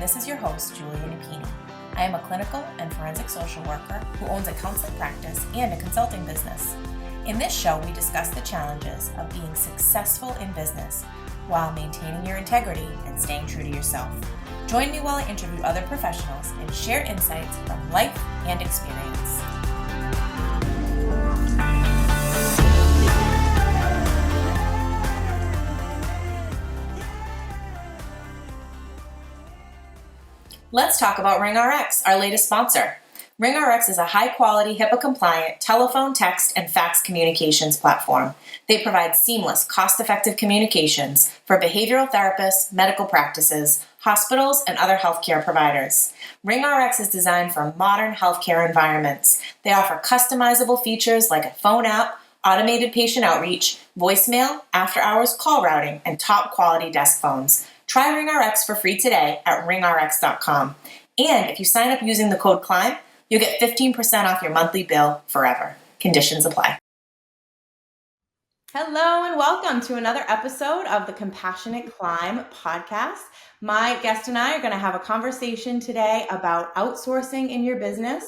this is your host, Julia Napini. I am a clinical and forensic social worker who owns a counseling practice and a consulting business. In this show, we discuss the challenges of being successful in business while maintaining your integrity and staying true to yourself. Join me while I interview other professionals and share insights from life and experience. Let's talk about RingRx, our latest sponsor. RingRx is a high-quality, HIPAA-compliant telephone, text, and fax communications platform. They provide seamless, cost-effective communications for behavioral therapists, medical practices, hospitals, and other healthcare providers. RingRx is designed for modern healthcare environments. They offer customizable features like a phone app, automated patient outreach, voicemail, after-hours call routing, and top-quality desk phones. Try RingRx for free today at ringrx.com. And if you sign up using the code CLIMB, you'll get 15% off your monthly bill forever. Conditions apply. Hello and welcome to another episode of the Compassionate Climb podcast. My guest and I are going to have a conversation today about outsourcing in your business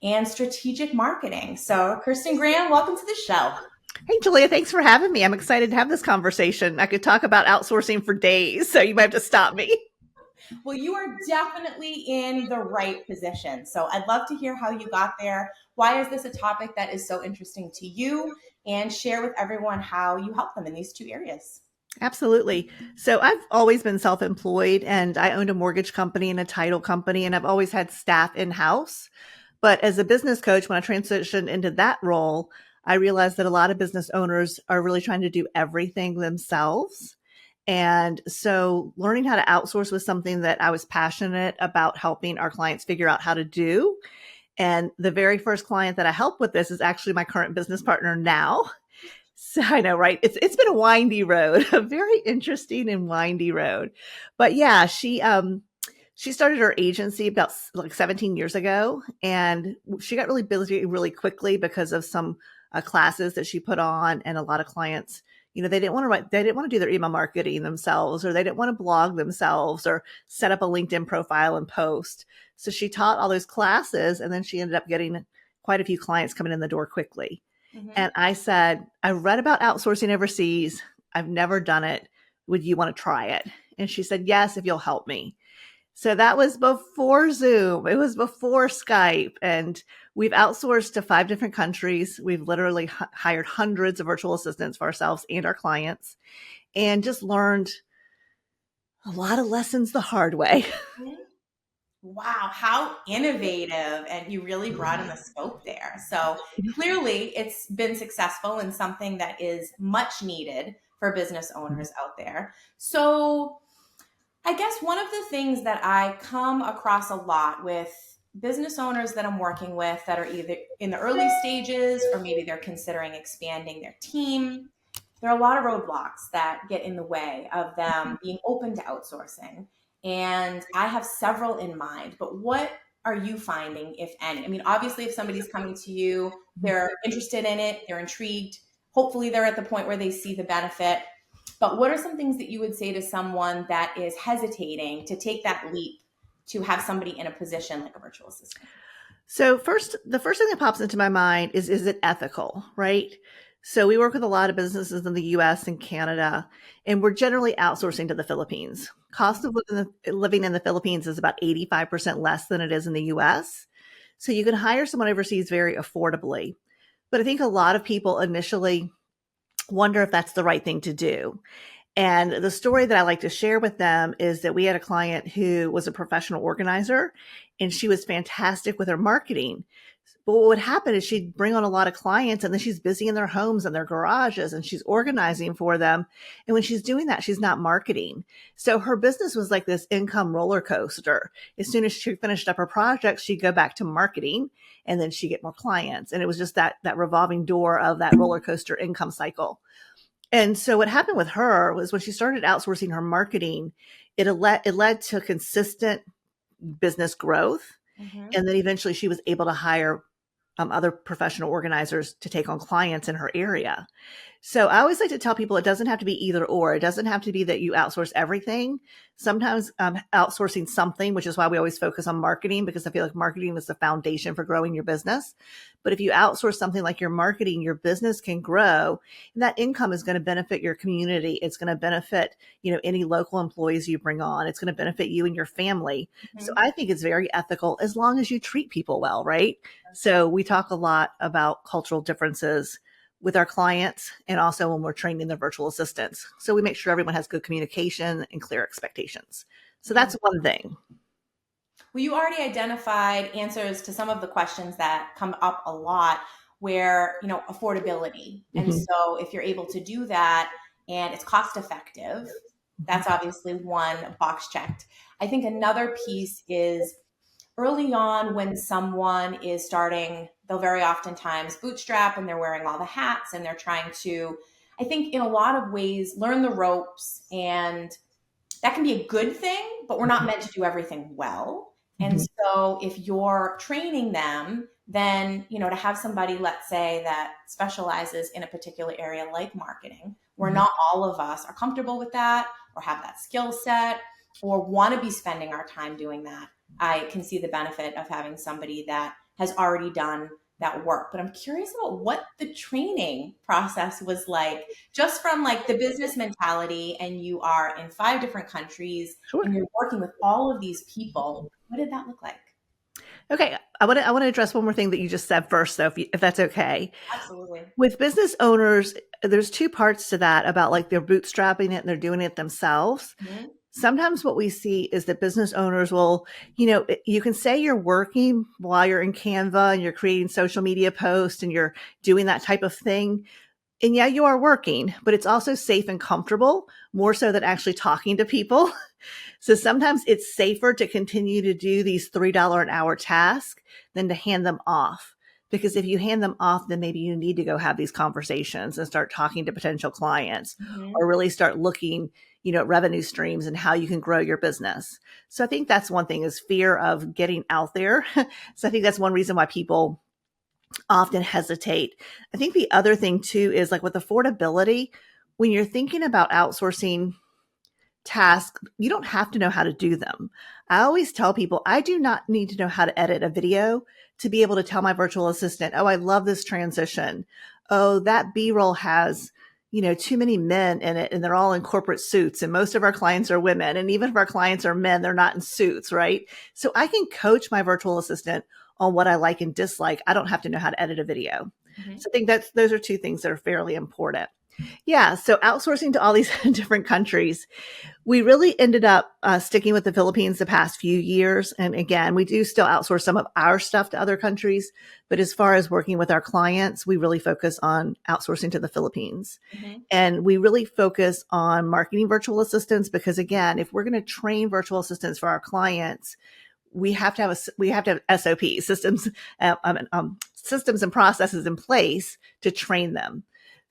and strategic marketing. So Kirsten Graham, welcome to the show. Hey, Julia, thanks for having me. I'm excited to have this conversation. I could talk about outsourcing for days, so you might have to stop me. Well, you are definitely in the right position. So I'd love to hear how you got there. Why is this a topic that is so interesting to you? And share with everyone how you help them in these two areas. Absolutely. So I've always been self-employed, and I owned a mortgage company and a title company, and I've always had staff in-house. But as a business coach, when I transitioned into that role, I realized that a lot of business owners are really trying to do everything themselves. And so learning how to outsource was something that I was passionate about helping our clients figure out how to do. And the very first client that I helped with this is actually my current business partner now. So I know, right? It's been a windy road, a very interesting and windy road. But yeah, she started her agency about like 17 years ago, and she got really busy really quickly because of some classes that she put on, and a lot of clients, they didn't want to do their email marketing themselves, or they didn't want to blog themselves or set up a LinkedIn profile and post. So she taught all those classes, and then she ended up getting quite a few clients coming in the door quickly. Mm-hmm. And I said, I read about outsourcing overseas. I've never done it. Would you want to try it? And she said, yes, if you'll help me. So that was before Zoom. It was before Skype. And we've outsourced to 5 different countries. We've literally hired hundreds of virtual assistants for ourselves and our clients, and just learned a lot of lessons the hard way. Wow, how innovative. And you really brought in the scope there. So clearly it's been successful and something that is much needed for business owners out there. So I guess one of the things that I come across a lot with business owners that I'm working with that are either in the early stages or maybe they're considering expanding their team, there are a lot of roadblocks that get in the way of them being open to outsourcing. And I have several in mind, but what are you finding, if any? I mean, obviously, if somebody's coming to you, they're interested in it, they're intrigued. Hopefully, they're at the point where they see the benefit. But what are some things that you would say to someone that is hesitating to take that leap to have somebody in a position like a virtual assistant? So the first thing that pops into my mind is it ethical, right? So we work with a lot of businesses in the US and Canada, and we're generally outsourcing to the Philippines. Cost of living in the Philippines is about 85% less than it is in the US. So you can hire someone overseas very affordably. But I think a lot of people initially wonder if that's the right thing to do. And the story that I like to share with them is that we had a client who was a professional organizer, and she was fantastic with her marketing. But what would happen is she'd bring on a lot of clients, and then she's busy in their homes and their garages, and she's organizing for them. And when she's doing that, she's not marketing. So her business was like this income roller coaster. As soon as she finished up her project, she'd go back to marketing, and then she'd get more clients. And it was just that revolving door of that roller coaster income cycle. And so what happened with her was when she started outsourcing her marketing, it led to consistent business growth. Mm-hmm. And then eventually she was able to hire other professional organizers to take on clients in her area. So I always like to tell people it doesn't have to be either or. It doesn't have to be that you outsource everything. Sometimes outsourcing something, which is why we always focus on marketing, because I feel like marketing is the foundation for growing your business. But if you outsource something like your marketing, your business can grow, and that income is going to benefit your community. It's going to benefit, any local employees you bring on. It's going to benefit you and your family. So Mhm. I think it's very ethical as long as you treat people well, right? So we talk a lot about cultural differences with our clients and also when we're training their virtual assistants. So we make sure everyone has good communication and clear expectations. So Mhm. that's one thing. Well, you already identified answers to some of the questions that come up a lot where, affordability. And Mhm. so if you're able to do that and it's cost effective, that's obviously one box checked. I think another piece is early on when someone is starting, they'll very oftentimes bootstrap and they're wearing all the hats and they're trying to, I think in a lot of ways, learn the ropes, and that can be a good thing, but we're not meant to do everything well. And Mhm. so if you're training them, then, to have somebody, let's say, that specializes in a particular area like marketing, where Mhm. not all of us are comfortable with that or have that skill set or want to be spending our time doing that, I can see the benefit of having somebody that has already done that work. But I'm curious about what the training process was like, just from like the business mentality, and you are in 5 different countries and Sure. you're working with all of these people. What did that look like? Okay. I want to address one more thing that you just said first, though, if that's okay. Absolutely. With business owners, there's two parts to that about like they're bootstrapping it and they're doing it themselves. Mhm. Sometimes what we see is that business owners will, you can say you're working while you're in Canva and you're creating social media posts and you're doing that type of thing. And yeah, you are working, but it's also safe and comfortable, more so than actually talking to people. So sometimes it's safer to continue to do these $3 an hour tasks than to hand them off. Because if you hand them off, then maybe you need to go have these conversations and start talking to potential clients Mhm. or really start looking, at revenue streams and how you can grow your business. So I think that's one thing, is fear of getting out there. So I think that's one reason why people often hesitate. I think the other thing too is like with affordability, when you're thinking about outsourcing tasks, you don't have to know how to do them. I always tell people I do not need to know how to edit a video to be able to tell my virtual assistant, oh, I love this transition. Oh, that B roll has, too many men in it and they're all in corporate suits. And most of our clients are women. And even if our clients are men, they're not in suits, right? So I can coach my virtual assistant on what I like and dislike. I don't have to know how to edit a video. Mhm. So I think those are two things that are fairly important. Yeah. So outsourcing to all these different countries, we really ended up sticking with the Philippines the past few years. And again, we do still outsource some of our stuff to other countries. But as far as working with our clients, we really focus on outsourcing to the Philippines. Mhm. And we really focus on marketing virtual assistants because, again, if we're going to train virtual assistants for our clients, we have to have SOP systems and processes in place to train them.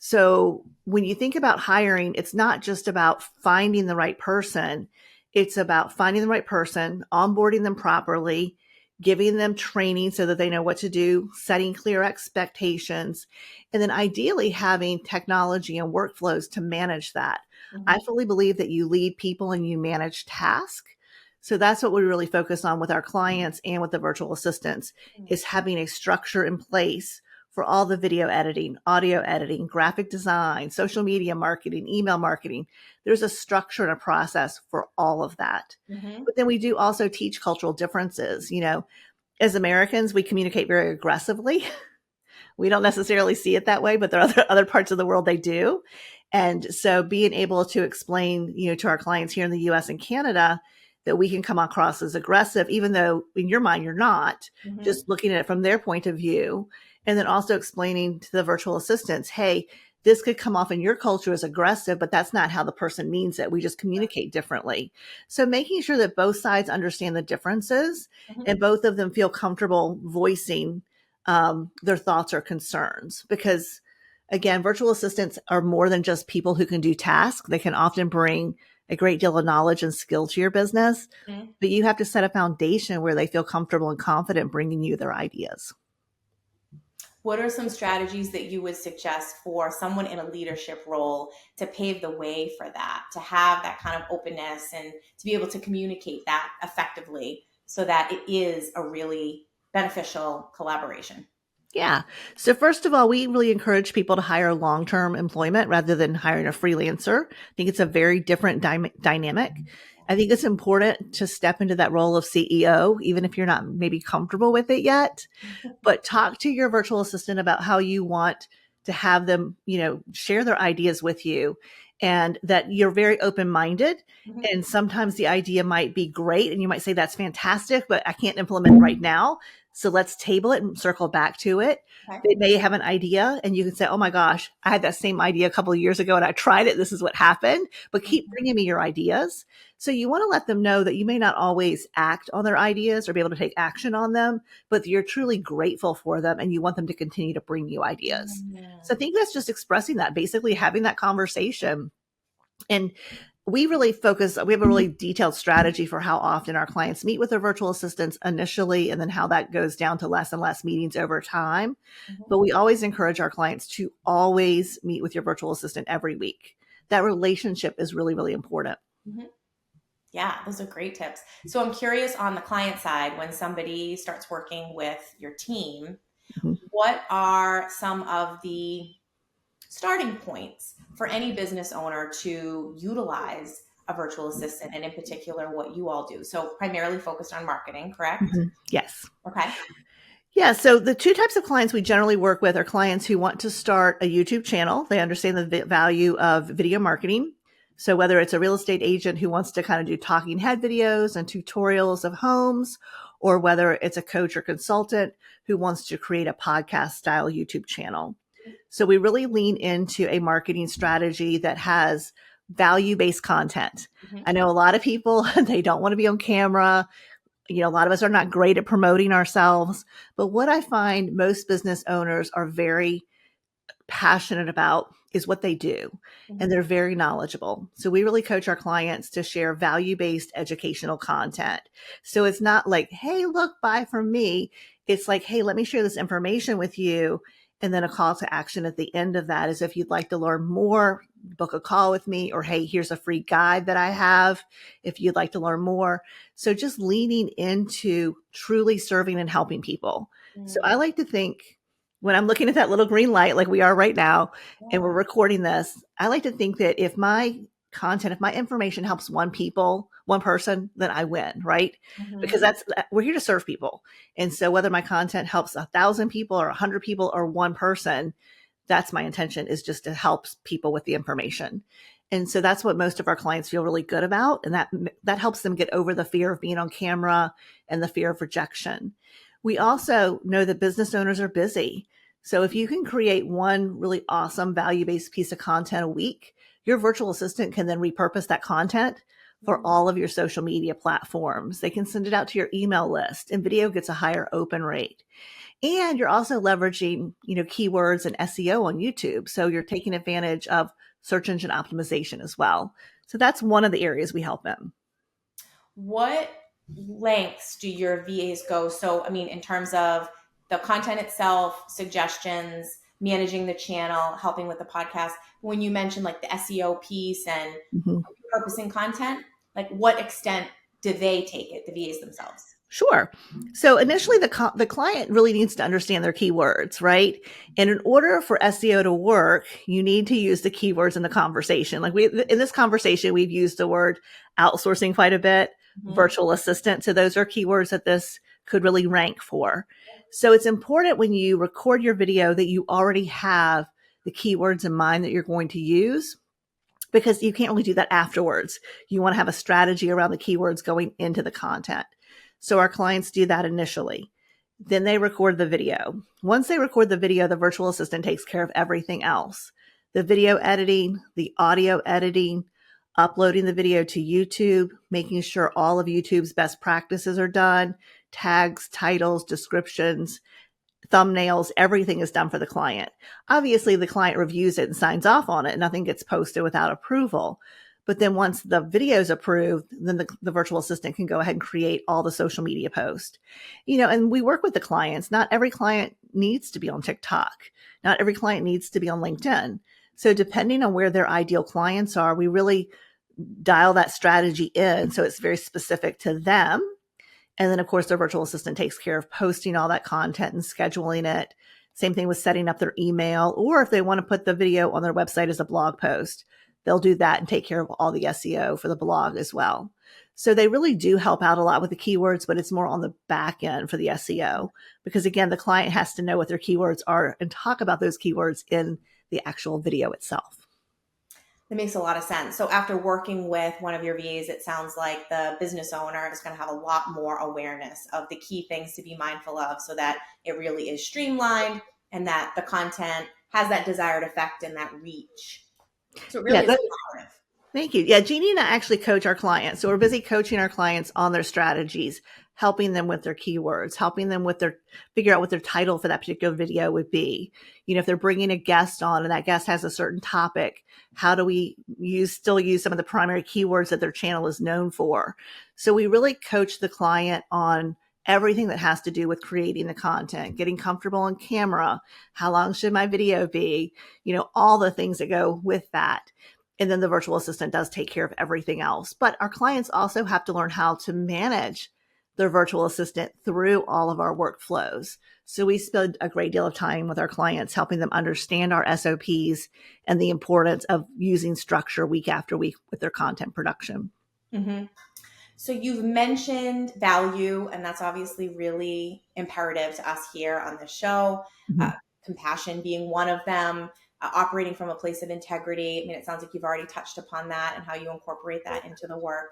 So when you think about hiring, it's not just about finding the right person. It's about finding the right person, onboarding them properly, giving them training so that they know what to do, setting clear expectations, and then ideally having technology and workflows to manage that. I Mhm. fully believe that you lead people and you manage tasks. So that's what we really focus on with our clients and with the virtual assistants, is having a structure in place for all the video editing, audio editing, graphic design, social media marketing, email marketing. There's a structure and a process for all of that. Mhm. But then we do also teach cultural differences. As Americans, we communicate very aggressively. We don't necessarily see it that way, but there are other parts of the world they do. And so being able to explain, to our clients here in the US and Canada that we can come across as aggressive, even though in your mind you're not, Mhm. just looking at it from their point of view. And then also explaining to the virtual assistants, hey, this could come off in your culture as aggressive, but that's not how the person means it. We just communicate differently. So making sure that both sides understand the differences Mhm. and both of them feel comfortable voicing their thoughts or concerns. Because again, virtual assistants are more than just people who can do tasks. They can often bring a great deal of knowledge and skill to your business, Mhm. but you have to set a foundation where they feel comfortable and confident bringing you their ideas. what are some strategies that you would suggest for someone in a leadership role to pave the way for that, to have that kind of openness and to be able to communicate that effectively so that it is a really beneficial collaboration? Yeah. So first of all, we really encourage people to hire long-term employment rather than hiring a freelancer. I think it's a very different dynamic. I think it's important to step into that role of CEO, even if you're not maybe comfortable with it yet, but talk to your virtual assistant about how you want to have them, share their ideas with you, and that you're very open-minded. Mhm. And sometimes the idea might be great and you might say, that's fantastic, but I can't implement it right now. So let's table it and circle back to it. Okay. They may have an idea and you can say, oh my gosh, I had that same idea a couple of years ago and I tried it. This is what happened, but keep bringing me your ideas. So you want to let them know that you may not always act on their ideas or be able to take action on them, but you're truly grateful for them and you want them to continue to bring you ideas. So I think that's just expressing that, basically having that conversation. And we really focus, we have a really detailed strategy for how often our clients meet with their virtual assistants initially, and then how that goes down to less and less meetings over time. Mhm. But we always encourage our clients to always meet with your virtual assistant every week. That relationship is really, really important. Mhm. Yeah, those are great tips. So I'm curious on the client side, when somebody starts working with your team, Mhm. what are some of the starting points for any business owner to utilize a virtual assistant, and in particular what you all do? So primarily focused on marketing, correct? Yes. Okay. Yeah. So the two types of clients we generally work with are clients who want to start a YouTube channel. They understand the value of video marketing. So whether it's a real estate agent who wants to kind of do talking head videos and tutorials of homes, or whether it's a coach or consultant who wants to create a podcast style YouTube channel. So we really lean into a marketing strategy that has value-based content. Mhm. I know a lot of people, they don't want to be on camera. A lot of us are not great at promoting ourselves, but what I find most business owners are very passionate about is what they do. And Mhm. they're very knowledgeable. So we really coach our clients to share value-based educational content. So it's not like, hey, look, buy from me. It's like, hey, let me share this information with you. And then a call to action at the end of that is, if you'd like to learn more, book a call with me, or hey, here's a free guide that I have if you'd like to learn more. So just leaning into truly serving and helping people. So Mm. I like to think, when I'm looking at that little green light, like we are right now, and we're Yeah. recording this, I like to think that if my content, if my information helps one person, then I win, right? Because Mhm. we're here to serve people. And so whether my content helps 1,000 people or 100 people or one person, that's my intention, is just to help people with the information. And so that's what most of our clients feel really good about. And that helps them get over the fear of being on camera and the fear of rejection. We also know that business owners are busy. So if you can create one really awesome value-based piece of content a week, your virtual assistant can then repurpose that content for Mm. all of your social media platforms. They can send it out to your email list, and video gets a higher open rate. And you're also leveraging, keywords and SEO on YouTube. So you're taking advantage of search engine optimization as well. So that's one of the areas we help in. What lengths do your VAs go? So, I mean, in terms of the content itself, suggestions, managing the channel, helping with the podcast, when you mentioned like the SEO piece and Mhm. repurposing content, like what extent do they take it, the VAs themselves? Sure. So initially, the client really needs to understand their keywords, right? And in order for SEO to work, you need to use the keywords in the conversation. Like in this conversation, we've used the word outsourcing quite a bit, Mhm. virtual assistant. So those are keywords that this could really rank for. So it's important when you record your video that you already have the keywords in mind that you're going to use, because you can't really do that afterwards. You want to have a strategy around the keywords going into the content. So our clients do that initially. Then they record the video. Once they record the video, the virtual assistant takes care of everything else: the video editing, the audio editing, uploading the video to YouTube, making sure all of YouTube's best practices are done, tags, titles, descriptions, thumbnails, everything is done for the client. Obviously, the client reviews it and signs off on it. Nothing gets posted without approval. But then once the video is approved, then the virtual assistant can go ahead and create all the social media posts. And we work with the clients. Not every client needs to be on TikTok. Not every client needs to be on LinkedIn. So depending on where their ideal clients are, we really dial that strategy in. So it's very specific to them. And then, of course, their virtual assistant takes care of posting all that content and scheduling it. Same thing with setting up their email, or if they want to put the video on their website as a blog post, they'll do that and take care of all the SEO for the blog as well. So they really do help out a lot with the keywords, but it's more on the back end for the SEO because, again, the client has to know what their keywords are and talk about those keywords in the actual video itself. That makes a lot of sense. So after working with one of your VAs, it sounds like the business owner is going to have a lot more awareness of the key things to be mindful of so that it really is streamlined and that the content has that desired effect and that reach. So it really is collaborative. Thank you. Yeah, Jeannie and I actually coach our clients. So we're busy coaching our clients on their strategies, helping them with their keywords, helping them with figure out what their title for that particular video would be. If they're bringing a guest on and that guest has a certain topic, how do we still use some of the primary keywords that their channel is known for? So we really coach the client on everything that has to do with creating the content, getting comfortable on camera. How long should my video be? All the things that go with that. And then the virtual assistant does take care of everything else. But our clients also have to learn how to manage their virtual assistant through all of our workflows. So we spend a great deal of time with our clients, helping them understand our SOPs and the importance of using structure week after week with their content production. Mm-hmm. So you've mentioned value, and that's obviously really imperative to us here on the show. Mm-hmm. Compassion being one of them. Operating from a place of integrity. I mean, it sounds like you've already touched upon that and how you incorporate that into the work.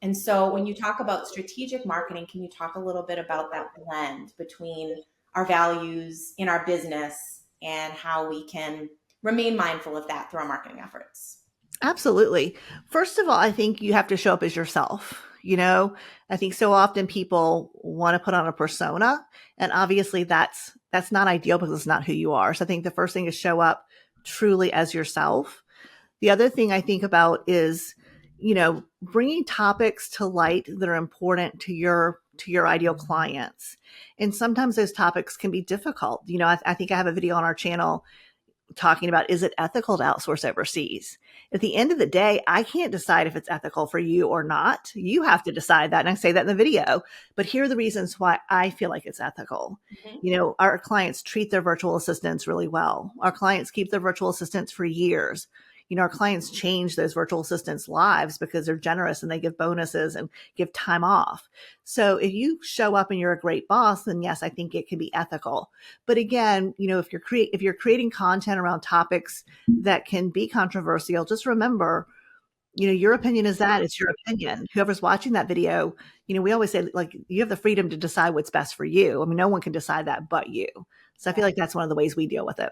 And so when you talk about strategic marketing, can you talk a little bit about that blend between our values in our business and how we can remain mindful of that through our marketing efforts? Absolutely. First of all, I think you have to show up as yourself. I think so often people want to put on a persona, and obviously that's not ideal because it's not who you are. So I think the first thing is show up truly as yourself. The other thing I think about is, bringing topics to light that are important to your ideal clients. And sometimes those topics can be difficult. I think I have a video on our channel talking about, is it ethical to outsource overseas? At the end of the day, I can't decide if it's ethical for you or not. You have to decide that. And I say that in the video, but here are the reasons why I feel like it's ethical. Mm-hmm. Our clients treat their virtual assistants really well. Our clients keep their virtual assistants for years. Our clients change those virtual assistants' lives because they're generous and they give bonuses and give time off. So if you show up and you're a great boss, then yes, I think it can be ethical. But again, if you're creating content around topics that can be controversial, just remember, your opinion is that it's your opinion. Whoever's watching that video, we always say, like, you have the freedom to decide what's best for you. I mean, no one can decide that but you. So I feel like that's one of the ways we deal with it.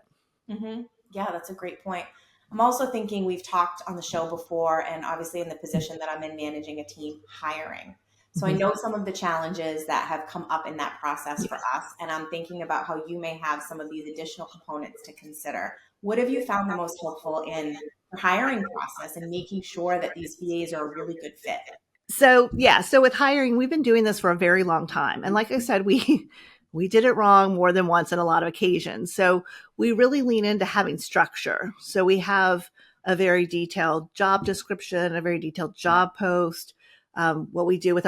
Mm-hmm. Yeah, that's a great point. I'm also thinking, we've talked on the show before, and obviously in the position that I'm in, managing a team, hiring. So I know some of the challenges that have come up in that process for us, and I'm thinking about how you may have some of these additional components to consider. What have you found the most helpful in the hiring process and making sure that these VAs are a really good fit? So with hiring, we've been doing this for a very long time. And like I said, we did it wrong more than once on a lot of occasions. So we really lean into having structure. So we have a very detailed job description, a very detailed job post. What we do with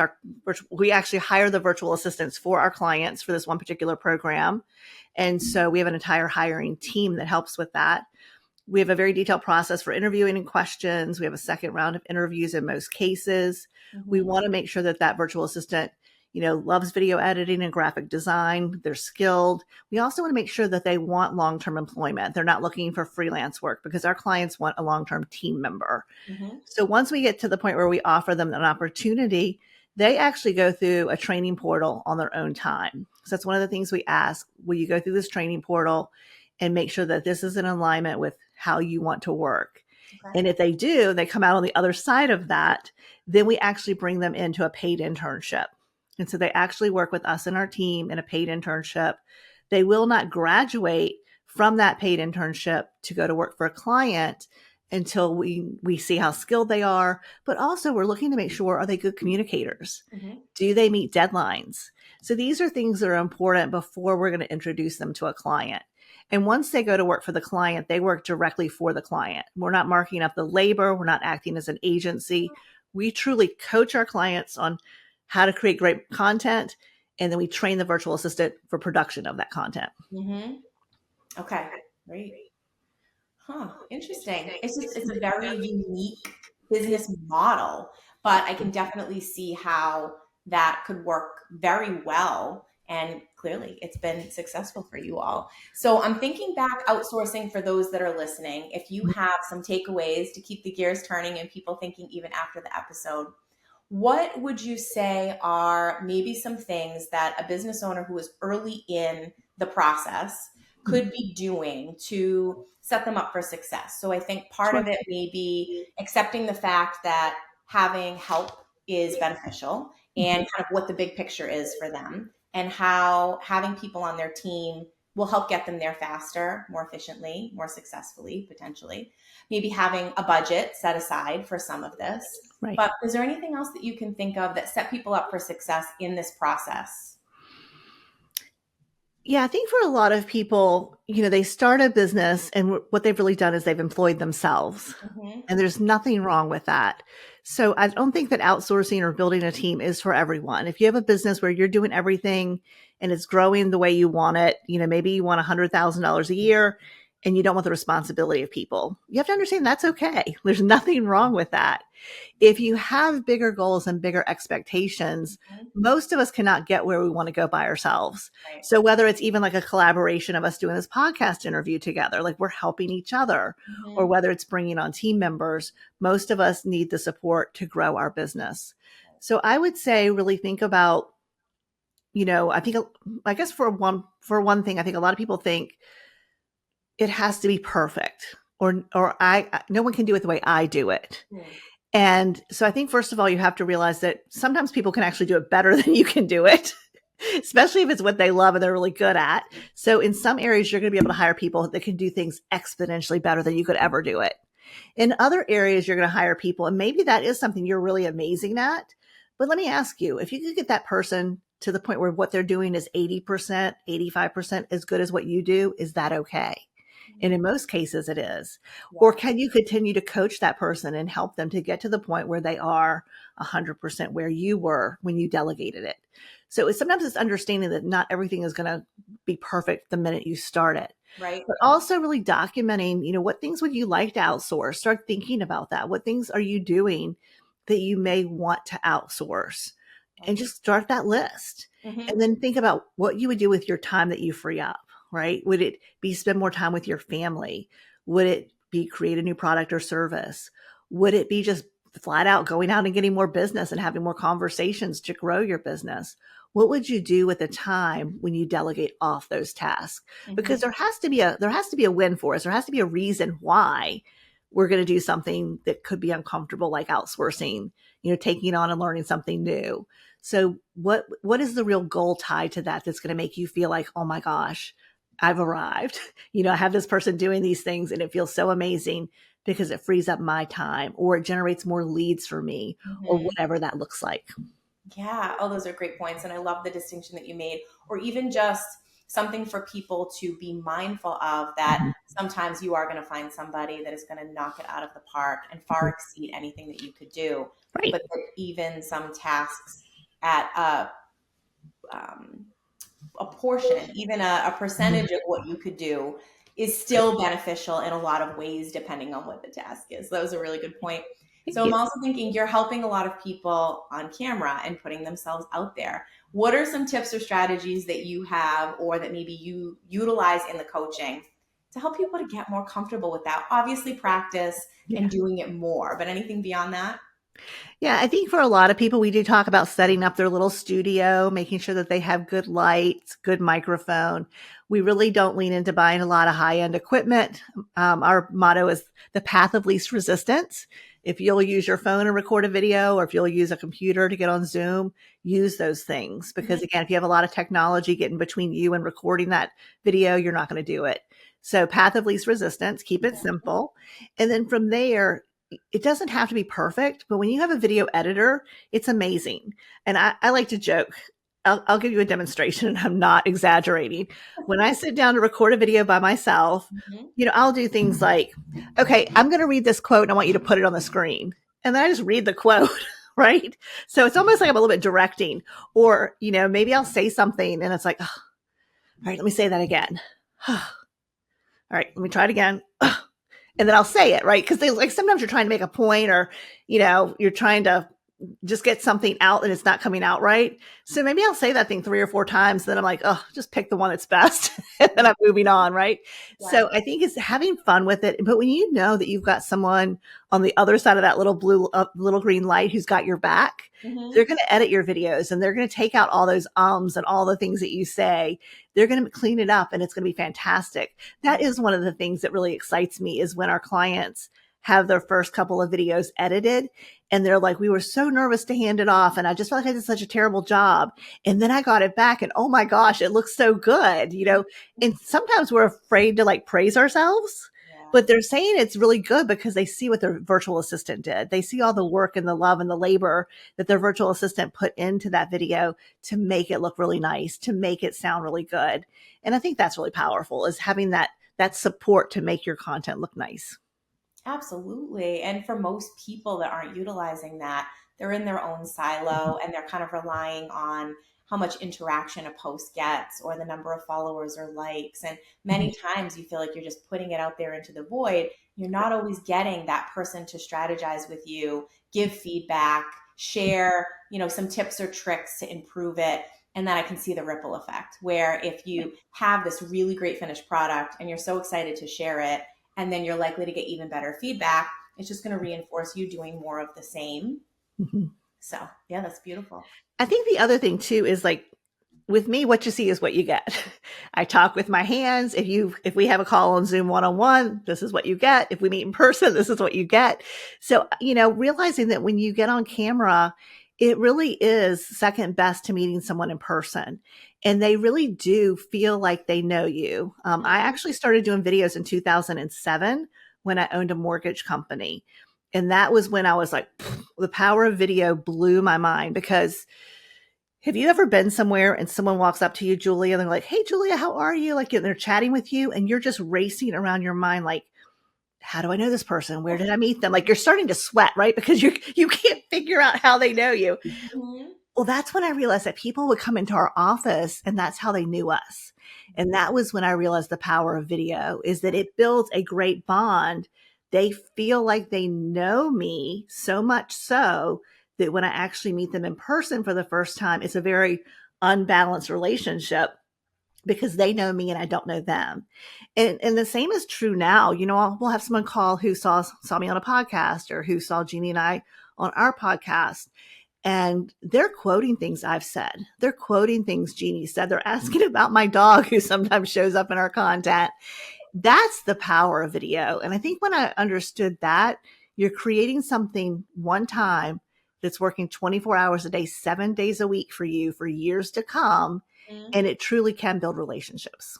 we actually hire the virtual assistants for our clients for this one particular program. And so we have an entire hiring team that helps with that. We have a very detailed process for interviewing and questions. We have a second round of interviews in most cases. Mm-hmm. We want to make sure that virtual assistant loves video editing and graphic design. They're skilled. We also want to make sure that they want long-term employment. They're not looking for freelance work because our clients want a long-term team member. Mm-hmm. So once we get to the point where we offer them an opportunity, they actually go through a training portal on their own time. So that's one of the things we ask. Will you go through this training portal and make sure that this is in alignment with how you want to work? Okay. And if they do, they come out on the other side of that, then we actually bring them into a paid internship. And so they actually work with us and our team in a paid internship. They will not graduate from that paid internship to go to work for a client until we see how skilled they are. But also we're looking to make sure, are they good communicators? Mm-hmm. Do they meet deadlines? So these are things that are important before we're going to introduce them to a client. And once they go to work for the client, they work directly for the client. We're not marking up the labor. We're not acting as an agency. We truly coach our clients on how to create great content. And then we train the virtual assistant for production of that content. Mm-hmm. Okay, great. Huh, interesting. It's a very unique business model, but I can definitely see how that could work very well. And clearly, it's been successful for you all. So I'm thinking back outsourcing for those that are listening. If you have some takeaways to keep the gears turning and people thinking even after the episode, what would you say are maybe some things that a business owner who is early in the process could be doing to set them up for success? So I think part Sure. of it may be accepting the fact that having help is beneficial and kind of what the big picture is for them, and how having people on their team will help get them there faster, more efficiently, more successfully, potentially. Maybe having a budget set aside for some of this. Right. But is there anything else that you can think of that set people up for success in this process? Yeah, I think for a lot of people, they start a business and what they've really done is they've employed themselves. Mm-hmm. And there's nothing wrong with that. So I don't think that outsourcing or building a team is for everyone. If you have a business where you're doing everything and it's growing the way you want it, maybe you want $100,000 a year and you don't want the responsibility of people, you have to understand that's okay. There's nothing wrong with that. If you have bigger goals and bigger expectations, Mm-hmm. most of us cannot get where we want to go by ourselves. Right. So whether it's even like a collaboration of us doing this podcast interview together, like we're helping each other, or Mm-hmm. whether it's bringing on team members, most of us need the support to grow our business. So I would say really think about, I guess for one thing, I think a lot of people think it has to be perfect or no one can do it the way I do it. Mm-hmm. And so I think, first of all, you have to realize that sometimes people can actually do it better than you can do it, especially if it's what they love and they're really good at. So in some areas, you're going to be able to hire people that can do things exponentially better than you could ever do it. In other areas, you're going to hire people, and maybe that is something you're really amazing at. But let me ask you, if you could get that person to the point where what they're doing is 80%, 85% as good as what you do, is that okay? And in most cases it is. Yeah. Or can you continue to coach that person and help them to get to the point where they are 100% where you were when you delegated it? So sometimes it's understanding that not everything is going to be perfect the minute you start it. Right. But also really documenting, what things would you like to outsource? Start thinking about that. What things are you doing that you may want to outsource? And just start that list. Mm-hmm. And then think about what you would do with your time that you free up. Right? Would it be spend more time with your family? Would it be create a new product or service? Would it be just flat out going out and getting more business and having more conversations to grow your business? What would you do with the time when you delegate off those tasks? Mm-hmm. Because there has to be a win for us. There has to be a reason why we're going to do something that could be uncomfortable, like outsourcing, taking on and learning something new. So what is the real goal tied to that that's going to make you feel like, oh my gosh, I've arrived. I have this person doing these things and it feels so amazing because it frees up my time, or it generates more leads for me, or whatever that looks like. Yeah. Oh, those are great points. And I love the distinction that you made, or even just something for people to be mindful of, that sometimes you are going to find somebody that is going to knock it out of the park and far exceed anything that you could do. Right. But that even some tasks at a portion, even a percentage of what you could do, is still beneficial in a lot of ways, depending on what the task is. That was a really good point. So I'm also thinking you're helping a lot of people on camera and putting themselves out there. What are some tips or strategies that you have, or that maybe you utilize in the coaching to help people to get more comfortable with that? Obviously practice and doing it more, but anything beyond that? Yeah, I think for a lot of people, we do talk about setting up their little studio, making sure that they have good lights, good microphone. We really don't lean into buying a lot of high-end equipment. Our motto is the path of least resistance. If you'll use your phone and record a video, or if you'll use a computer to get on Zoom, use those things. Because again, if you have a lot of technology getting between you and recording that video, you're not going to do it. So path of least resistance, keep it simple. And then from there, it doesn't have to be perfect, but when you have a video editor, it's amazing. And I like to joke. I'll give you a demonstration, and I'm not exaggerating. When I sit down to record a video by myself, Mhm. I'll do things like, okay, I'm going to read this quote and I want you to put it on the screen. And then I just read the quote, right? So it's almost like I'm a little bit directing. Or, maybe I'll say something and it's like, oh, all right, let me say that again. All right, let me try it again. And then I'll say it, right? Because like sometimes you're trying to make a point, or you're trying to just get something out and it's not coming out right. So maybe I'll say that thing 3 or 4 times. Then I'm like, oh, just pick the one that's best. And then I'm moving on. Right. Yes. So I think it's having fun with it. But when you know that you've got someone on the other side of that little blue, little green light who's got your back, Mhm. they're going to edit your videos and they're going to take out all those ums and all the things that you say. They're going to clean it up and it's going to be fantastic. That is one of the things that really excites me, is when our clients have their first couple of videos edited and they're like, we were so nervous to hand it off. And I just felt like I did such a terrible job. And then I got it back and oh my gosh, it looks so good, and sometimes we're afraid to like praise ourselves, Yeah. but they're saying it's really good because they see what their virtual assistant did. They see all the work and the love and the labor that their virtual assistant put into that video to make it look really nice, to make it sound really good. And I think that's really powerful, is having that support to make your content look nice. Absolutely. And for most people that aren't utilizing that, they're in their own silo and they're kind of relying on how much interaction a post gets or the number of followers or likes. And many times you feel like you're just putting it out there into the void. You're not always getting that person to strategize with you, give feedback, share, some tips or tricks to improve it. And then I can see the ripple effect, where if you have this really great finished product and you're so excited to share it, and then you're likely to get even better feedback. It's just going to reinforce you doing more of the same. Mhm. So, yeah, that's beautiful. I think the other thing too is like, with me, what you see is what you get. I talk with my hands. If we have a call on Zoom one-on-one, this is what you get. If we meet in person, this is what you get. So, realizing that when you get on camera, it really is second best to meeting someone in person. And they really do feel like they know you. I actually started doing videos in 2007 when I owned a mortgage company. And that was when I was like, the power of video blew my mind. Because have you ever been somewhere and someone walks up to you, Julia, and they're like, hey, Julia, how are you? Like, and they're chatting with you and you're just racing around your mind, like, how do I know this person? Where did I meet them? Like, you're starting to sweat, right? Because you can't figure out how they know you. Mhm. Well, that's when I realized that people would come into our office and that's how they knew us. And that was when I realized the power of video, is that it builds a great bond. They feel like they know me, so much so that when I actually meet them in person for the first time, it's a very unbalanced relationship because they know me and I don't know them. And the same is true now. We'll have someone call who saw me on a podcast, or who saw Jeannie and I on our podcast. And they're quoting things I've said. They're quoting things Jeannie said. They're asking about my dog, who sometimes shows up in our content. That's the power of video. And I think when I understood that, you're creating something one time that's working 24 hours a day, 7 days a week for you for years to come. Mhm. And it truly can build relationships.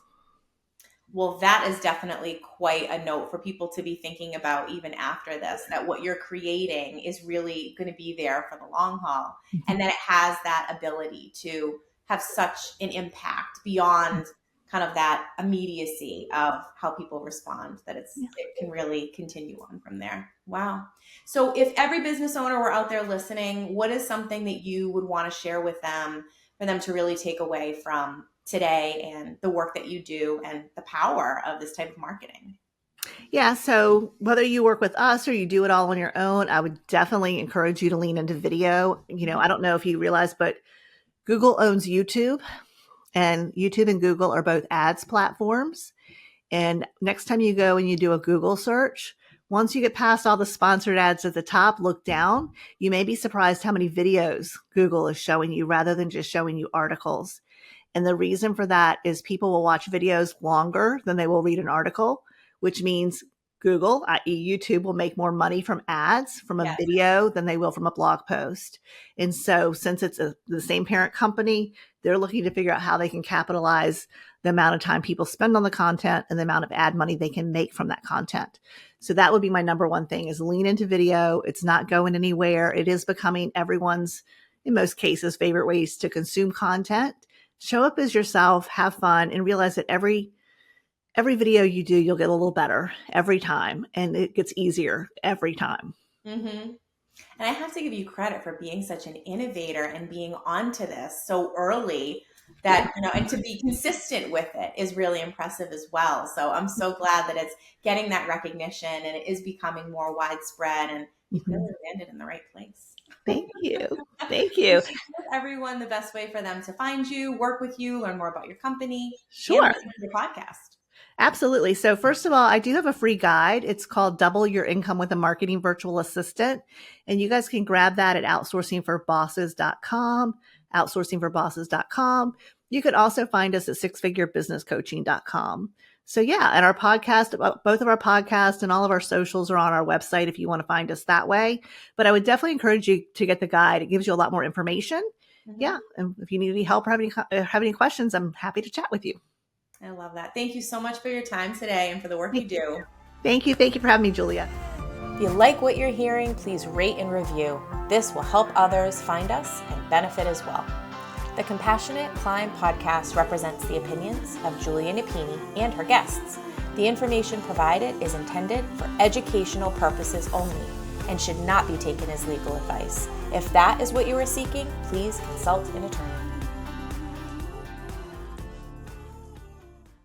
Well, that is definitely quite a note for people to be thinking about even after this, that what you're creating is really going to be there for the long haul. And then it has that ability to have such an impact beyond kind of that immediacy of how people respond, that Yeah. it can really continue on from there. Wow. So if every business owner were out there listening, what is something that you would want to share with them for them to really take away from today and the work that you do and the power of this type of marketing? Yeah. So whether you work with us or you do it all on your own, I would definitely encourage you to lean into video. I don't know if you realize, but Google owns YouTube, and YouTube and Google are both ads platforms. And next time you go and you do a Google search, once you get past all the sponsored ads at the top, look down. You may be surprised how many videos Google is showing you rather than just showing you articles. And the reason for that is people will watch videos longer than they will read an article, which means Google, i.e. YouTube, will make more money from ads from a Yes. video than they will from a blog post. And so since it's the same parent company, they're looking to figure out how they can capitalize the amount of time people spend on the content and the amount of ad money they can make from that content. So that would be my number one thing, is lean into video. It's not going anywhere. It is becoming everyone's, in most cases, favorite ways to consume content. Show up as yourself, have fun, and realize that every video you do, you'll get a little better every time, and it gets easier every time. Mm-hmm. And I have to give you credit for being such an innovator and being onto this so early that, and to be consistent with it is really impressive as well. So I'm so glad that it's getting that recognition and it is becoming more widespread, and you've Mhm. really landed in the right place. Thank you. Thank you. Give everyone the best way for them to find you, work with you, learn more about your company, and Sure. listen to your podcast. Absolutely. So first of all, I do have a free guide. It's called Double Your Income with a Marketing Virtual Assistant. And you guys can grab that at outsourcingforbosses.com, outsourcingforbosses.com. You could also find us at sixfigurebusinesscoaching.com. So yeah, and our podcast, both of our podcasts and all of our socials are on our website if you want to find us that way. But I would definitely encourage you to get the guide. It gives you a lot more information. Mm-hmm. Yeah. And if you need any help or have any questions, I'm happy to chat with you. I love that. Thank you so much for your time today and for the work you do. Thank you. Thank you for having me, Julia. If you like what you're hearing, please rate and review. This will help others find us and benefit as well. The Compassionate Climb podcast represents the opinions of Julia Napini and her guests. The information provided is intended for educational purposes only and should not be taken as legal advice. If that is what you are seeking, please consult an attorney.